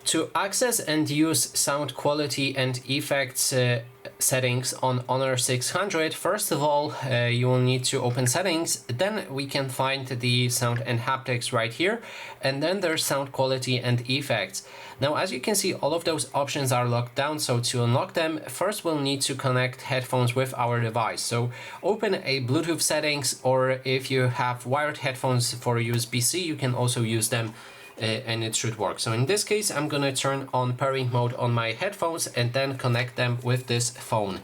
To access and use sound quality and effects settings on Honor 600, first of all, you will need to open settings, then we can find the sound and haptics right here, and then there's sound quality and effects. Now, as you can see, all of those options are locked down, so to unlock them, first we'll need to connect headphones with our device. So open a Bluetooth settings, or if you have wired headphones for USB-C, you can also use them and it should work. So in this case, I'm gonna turn on pairing mode on my headphones and then connect them with this phone.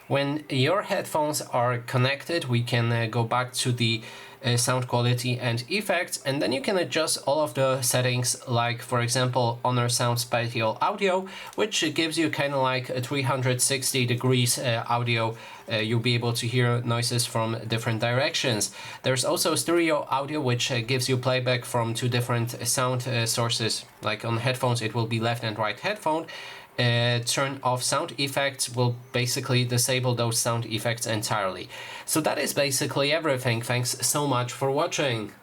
When your headphones are connected, we can go back to the sound quality and effects, and then you can adjust all of the settings, like for example Honor Sound Spatial Audio, which gives you kind of like a 360 degrees audio. You'll be able to hear noises from different directions. There's also stereo audio, which gives you playback from two different sound sources. Like on headphones it will be left and right headphone. Turn off sound effects will basically disable those sound effects entirely. So that is basically everything. Thanks so much for watching.